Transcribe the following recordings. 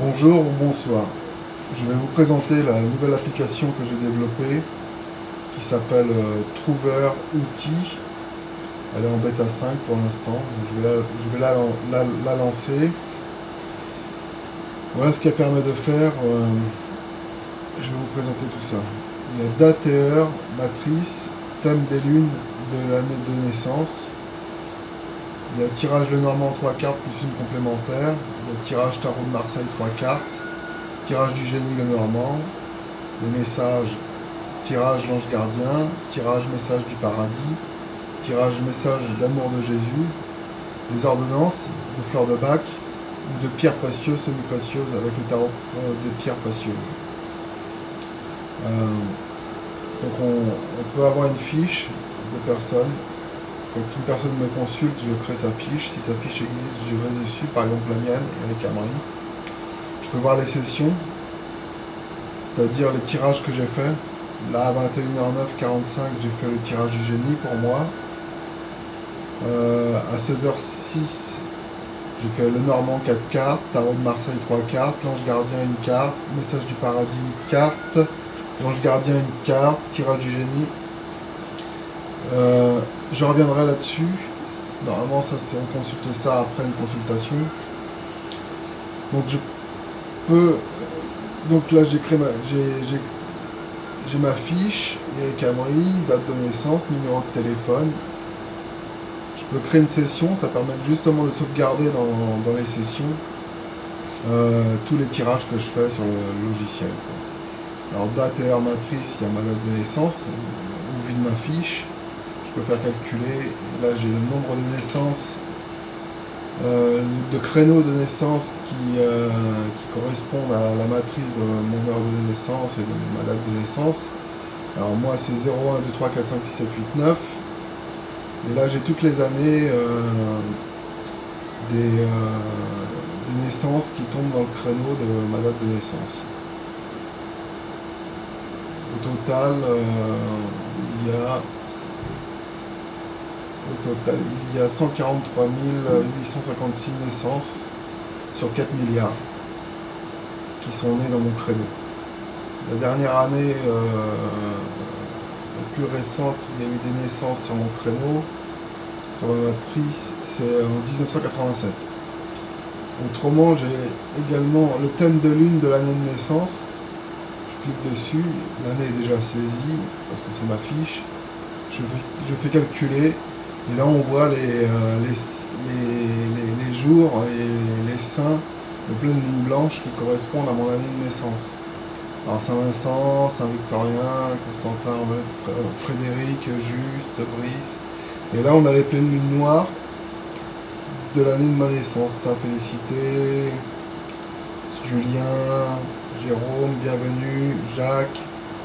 Bonjour ou bonsoir. Je vais vous présenter la nouvelle application que j'ai développée qui s'appelle Trouver Outils. Elle est en bêta 5 pour l'instant, donc je vais la lancer. Voilà ce qu'elle permet de faire. Je vais vous présenter tout ça. Il y a date et heure, matrice, thème des lunes de l'année de naissance. Il y a tirage Lenormand 3 cartes plus une complémentaire. Il y a tirage Tarot de Marseille 3 cartes. Tirage du génie Lenormand. Les messages. Tirage l'ange gardien. Tirage message du paradis. Tirage message d'amour de Jésus. Les ordonnances de fleurs de bac ou de pierres précieuses, semi-précieuses avec le tarot de pierres précieuses. Donc on peut avoir une fiche de personne. Quand une personne me consulte, je crée sa fiche. Si sa fiche existe, je vais dessus, par exemple la mienne, Eric Amri. Je peux voir les sessions, c'est-à-dire les tirages que j'ai fait. Là, à 21h09:45, j'ai fait le tirage du génie pour moi. À 16h06, j'ai fait le Normand 4 cartes, Tarot de Marseille 3 cartes, l'ange gardien une carte, message du paradis une carte, l'ange gardien une carte, tirage du génie. Je reviendrai là-dessus. Normalement, ça, c'est on consulte ça après une consultation. Donc je peux. Donc là, j'ai ma fiche, Eric Amri, date de naissance, numéro de téléphone. Je peux créer une session, ça permet justement de sauvegarder dans les sessions tous les tirages que je fais sur le logiciel. Alors date et heure matrice, il y a ma date de naissance, au vu de ma fiche. Je peux faire calculer, là j'ai le nombre de naissances, de créneaux de naissance qui correspondent à la matrice de mon heure de naissance et de ma date de naissance. Alors moi c'est 0, 1, 2, 3, 4, 5, 6, 7, 8, 9. Et là j'ai toutes les années des naissances qui tombent dans le créneau de ma date de naissance. Au total, il y a 143 856 naissances sur 4 milliards qui sont nées dans mon créneau. La dernière année, la plus récente, il y a eu des naissances sur mon créneau, sur la matrice, c'est en 1987. Autrement, j'ai également le thème de lune de l'année de naissance. Je clique dessus, l'année est déjà saisie parce que c'est ma fiche. Je fais calculer. Et là, on voit les jours et les saints de pleine lune blanche qui correspondent à mon année de naissance. Alors, Saint-Vincent, Saint-Victorien, Constantin, Frédéric, Juste, Brice. Et là, on a les pleines lunes noires de l'année de ma naissance. Saint-Félicité, Julien, Jérôme, Bienvenue, Jacques,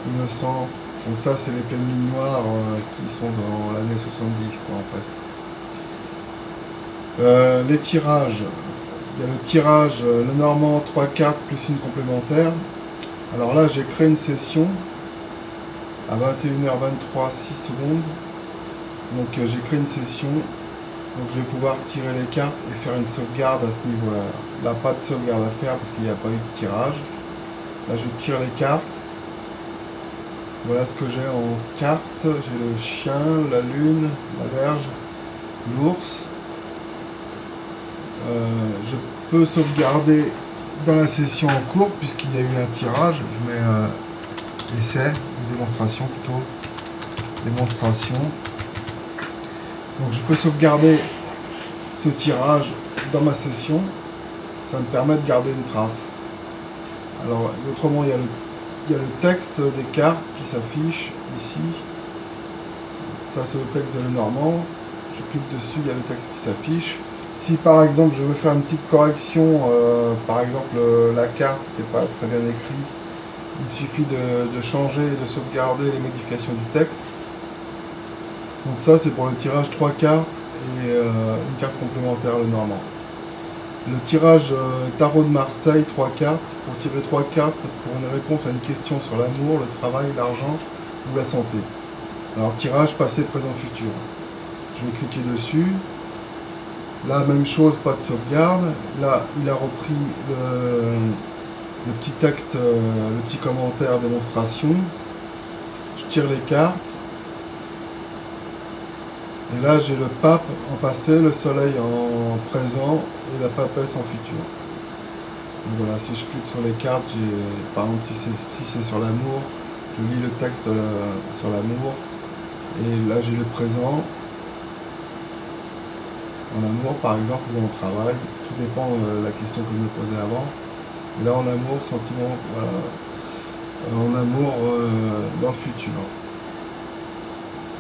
Innocent. Donc ça, c'est les pleines lunes noires qui sont dans l'année 70, quoi, en fait. Les tirages. Il y a le tirage Lenormand 3 cartes plus une complémentaire. Alors là, j'ai créé une session à 21h23, 6 secondes. Donc j'ai créé une session. Donc je vais pouvoir tirer les cartes et faire une sauvegarde à ce niveau-là. Là, pas de sauvegarde à faire parce qu'il n'y a pas eu de tirage. Là, je tire les cartes. Voilà ce que j'ai en carte. J'ai le chien, la lune, la Vierge, l'ours. Je peux sauvegarder dans la session en cours puisqu'il y a eu un tirage. Je mets essai, démonstration plutôt. Démonstration. Donc je peux sauvegarder ce tirage dans ma session. Ça me permet de garder une trace. Alors autrement, il y a le texte des cartes qui s'affiche ici. Ça, c'est le texte de Lenormand. Je clique dessus, il y a le texte qui s'affiche. Si par exemple je veux faire une petite correction, par exemple la carte n'était pas très bien écrite, il suffit de changer et de sauvegarder les modifications du texte. Donc ça, c'est pour le tirage 3 cartes et une carte complémentaire Lenormand. Le tirage Tarot de Marseille, 3 cartes, pour tirer 3 cartes pour une réponse à une question sur l'amour, le travail, l'argent ou la santé. Alors tirage passé, présent, futur. Je vais cliquer dessus. Là, même chose, pas de sauvegarde. Là, il a repris le petit texte, le petit commentaire démonstration. Je tire les cartes. Et là, j'ai le pape en passé, le soleil en présent et la papesse en futur. Donc voilà, si je clique sur les cartes, par exemple, si c'est sur l'amour, je lis le texte sur l'amour. Et là, j'ai le présent. En amour, par exemple, ou en travail. Tout dépend de la question que je me posais avant. Et là, en amour, sentiment, voilà. En amour dans le futur.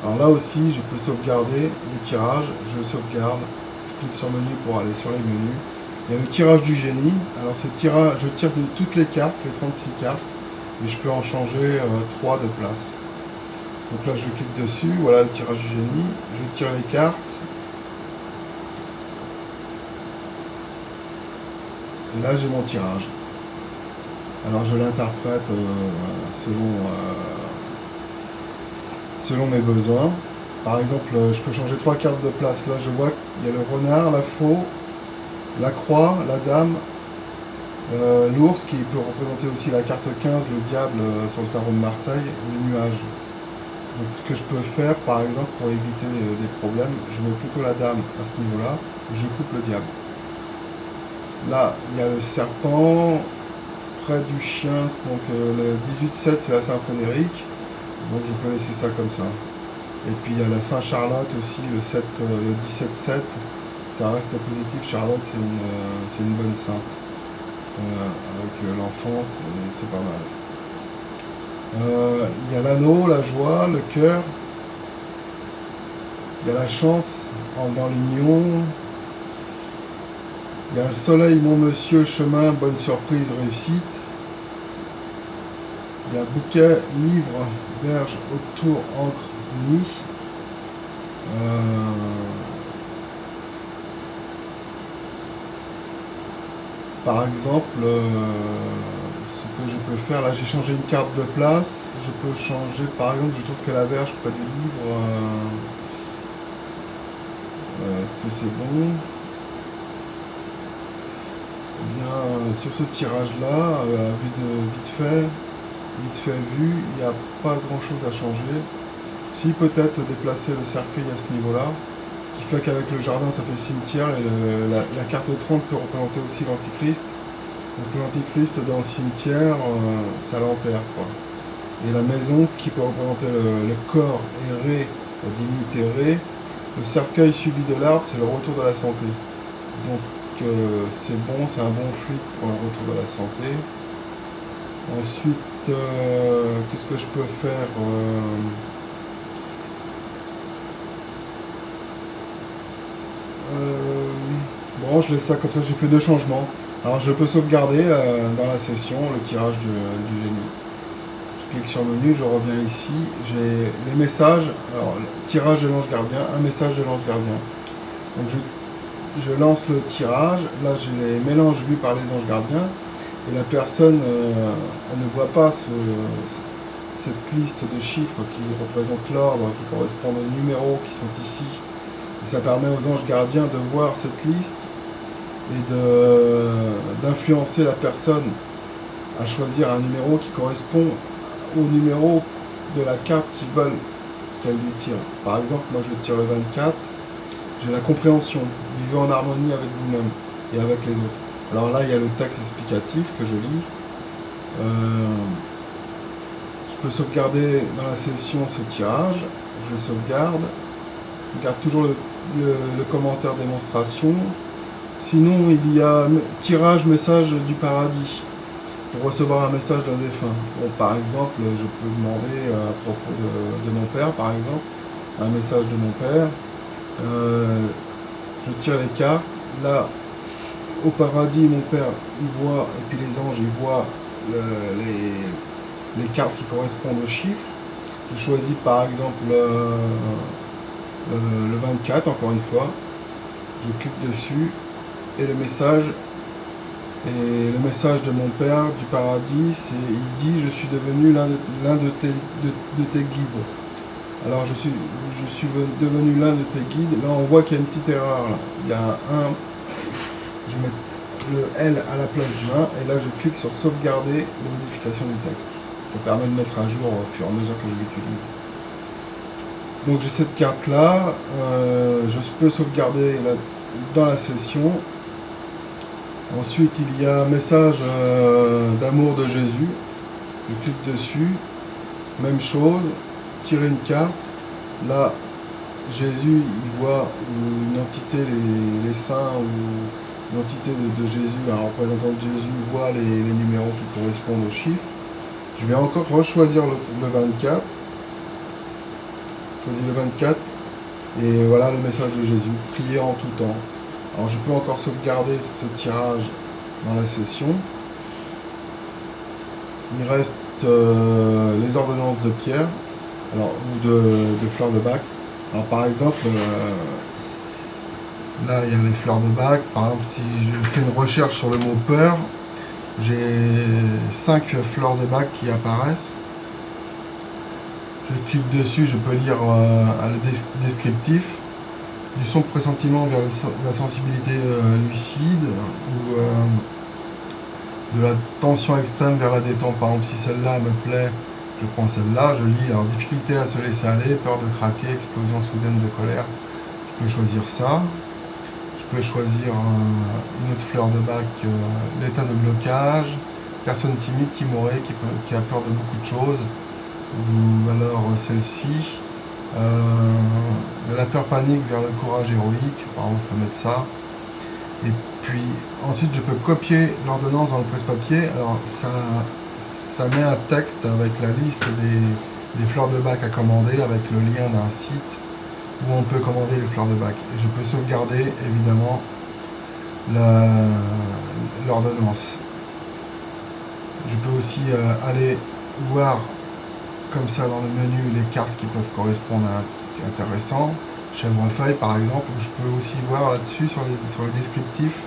Alors là aussi, je peux sauvegarder le tirage. Je sauvegarde. Je clique sur menu pour aller sur les menus. Il y a le tirage du génie. Alors, c'est tirage, je tire de toutes les cartes, les 36 cartes. Et je peux en changer 3 de place. Donc là, je clique dessus. Voilà le tirage du génie. Je tire les cartes. Et là, j'ai mon tirage. Alors, je l'interprète selon mes besoins. Par exemple, je peux changer 3 cartes de place. Là, je vois qu'il y a le renard, la faux, la croix, la dame, l'ours qui peut représenter aussi la carte 15, le diable sur le tarot de Marseille, ou le nuage. Donc, ce que je peux faire, par exemple, pour éviter des problèmes, je mets plutôt la dame à ce niveau-là, et je coupe le diable. Là, il y a le serpent, près du chien, donc le 18-7, c'est la Saint-Frédéric, donc je peux laisser ça comme ça. Et puis il y a la Saint-Charlotte aussi, le 17-7, ça reste positif. Charlotte, c'est une bonne sainte. Avec l'enfant, c'est pas mal. Il y a l'anneau, la joie, le cœur. Il y a la chance dans l'union. Il y a le soleil, mon monsieur, chemin, bonne surprise, réussite. Il y a bouquet, livre, berge, autour, encre, nid. Par exemple, ce que je peux faire, là j'ai changé une carte de place. Je peux changer, par exemple, je trouve que la berge près du livre, est-ce que c'est bon? Eh bien, sur ce tirage-là, vite fait vu, il n'y a pas grand-chose à changer. Si, peut-être déplacer le cercueil à ce niveau-là, ce qui fait qu'avec le jardin, ça fait cimetière, et la carte 30 peut représenter aussi l'antichrist. Donc l'antichrist dans le cimetière, ça l'enterre, quoi. Et la maison qui peut représenter le corps et Ré, la divinité Ré. Le cercueil suivi de l'arbre, c'est le retour de la santé. Donc c'est bon, c'est un bon fluide pour le retour de la santé. Ensuite, qu'est-ce que je peux faire bon, je laisse ça comme ça, j'ai fait 2 changements. Alors je peux sauvegarder dans la session le tirage du génie. Je clique sur menu, je reviens ici, j'ai les messages. Alors, tirage de l'ange gardien, un message de l'ange gardien. Donc je lance le tirage, là j'ai les mélanges vus par les anges gardiens, et la personne elle ne voit pas cette liste de chiffres qui représentent l'ordre, qui correspondent aux numéros qui sont ici. Et ça permet aux anges gardiens de voir cette liste et d'influencer la personne à choisir un numéro qui correspond au numéro de la carte qu'ils veulent qu'elle lui tire. Par exemple, moi je tire le 24, j'ai la compréhension, vivez en harmonie avec vous-même et avec les autres. Alors là, il y a le texte explicatif que je lis. Je peux sauvegarder dans la session ce tirage, je le sauvegarde. Je garde toujours le commentaire démonstration. Sinon, il y a tirage message du paradis pour recevoir un message d'un défunt. Bon, par exemple, je peux demander à propos de mon père, par exemple, un message de mon père. Je tire les cartes. Là, au paradis, mon père, il voit, et puis les anges, ils voient les cartes qui correspondent aux chiffres. Je choisis par exemple le 24, encore une fois. Je clique dessus et le message de mon père du paradis, il dit: je suis devenu l'un de tes guides. Alors je suis devenu l'un de tes guides. Là on voit qu'il y a une petite erreur. Là. Il y a un, je mets le L à la place du 1 et là je clique sur sauvegarder les modifications du texte. Ça permet de mettre à jour au fur et à mesure que je l'utilise. Donc j'ai cette carte là, je peux sauvegarder dans la session. Ensuite il y a un message d'amour de Jésus. Je clique dessus, même chose, tirer une carte. Là Jésus il voit une entité, les saints ou une entité de Jésus, un représentant de Jésus voit les numéros qui correspondent aux chiffres. Je vais encore rechoisir le 24. Choisis le 24 et voilà le message de Jésus, prier en tout temps. Alors je peux encore sauvegarder ce tirage dans la session. Il reste les ordonnances de Pierre ou de fleurs de bac. Alors par exemple, là il y a les fleurs de bac. Par exemple, si je fais une recherche sur le mot peur, j'ai 5 fleurs de bac qui apparaissent. Je clique dessus, je peux lire le descriptif. Du son de pressentiment vers la sensibilité lucide ou de la tension extrême vers la détente. Par exemple, si celle-là me plaît, je prends celle-là, je lis. Alors, difficulté à se laisser aller, peur de craquer, explosion soudaine de colère. Je peux choisir ça. Je peux choisir une autre fleur de bac, l'état de blocage, personne timide, timorée, qui a peur de beaucoup de choses. Ou alors celle-ci, de la peur panique vers le courage héroïque, par exemple je peux mettre ça. Et puis ensuite je peux copier l'ordonnance dans le presse-papier. Alors ça met un texte avec la liste des fleurs de bac à commander, avec le lien d'un site où on peut commander les fleurs de bac. Et je peux sauvegarder évidemment l'ordonnance. Je peux aussi aller voir comme ça dans le menu les cartes qui peuvent correspondre à un truc intéressant. Chèvrefeuille par exemple, où je peux aussi voir là-dessus sur les descriptifs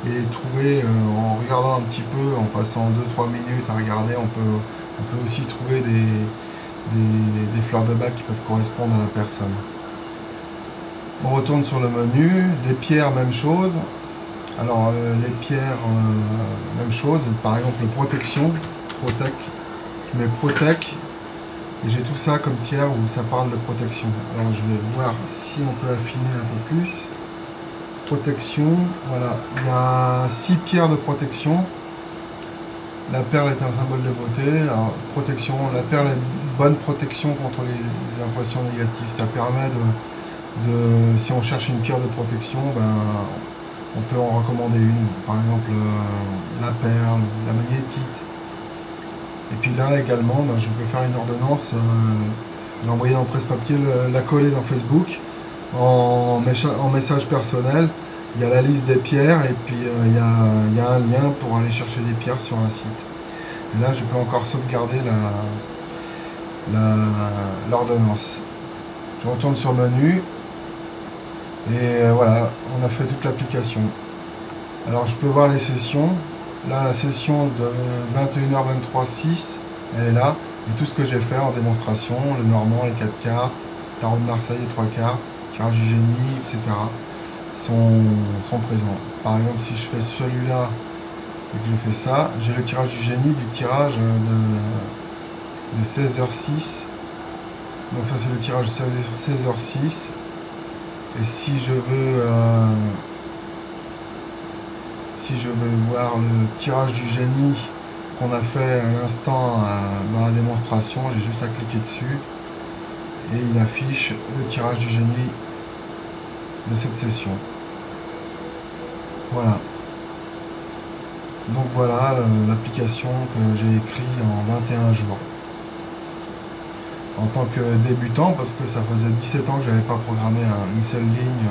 et trouver en regardant un petit peu, en passant 2-3 minutes à regarder, on peut aussi trouver des fleurs de bac qui peuvent correspondre à la personne. On retourne sur le menu, les pierres même chose. Alors les pierres même chose, par exemple protection, protec, je mets protec. Et j'ai tout ça comme pierre où ça parle de protection. Alors je vais voir si on peut affiner un peu plus. Protection, voilà. Il y a 6 pierres de protection. La perle est un symbole de beauté. Alors, protection, la perle est une bonne protection contre les impressions négatives. Ça permet si on cherche une pierre de protection, on peut en recommander une. Par exemple, la perle, la magnétite. Et puis là également, je peux faire une ordonnance, l'envoyer dans le presse-papier, la coller dans Facebook en message personnel. Il y a la liste des pierres et puis il y a un lien pour aller chercher des pierres sur un site. Et là je peux encore sauvegarder l'ordonnance. Je retourne sur le menu et voilà, on a fait toute l'application. Alors je peux voir les sessions. Là, la session de 21h23-6, elle est là. Et tout ce que j'ai fait en démonstration, le Normand, les 4 cartes, Tarot de Marseille, les 3 cartes, tirage du génie, etc. sont présents. Par exemple, si je fais celui-là et que je fais ça, j'ai le tirage du génie du tirage de 16h06. Donc ça, c'est le tirage de 16h06. Et si je veux voir le tirage du génie qu'on a fait à l'instant dans la démonstration, j'ai juste à cliquer dessus et il affiche le tirage du génie de cette session. Voilà. Donc voilà l'application que j'ai écrite en 21 jours. En tant que débutant, parce que ça faisait 17 ans que je n'avais pas programmé une seule ligne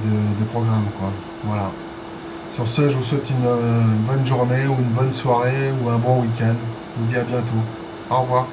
de programme, quoi. Voilà. Sur ce, je vous souhaite une bonne journée ou une bonne soirée ou un bon week-end. Je vous dis à bientôt. Au revoir.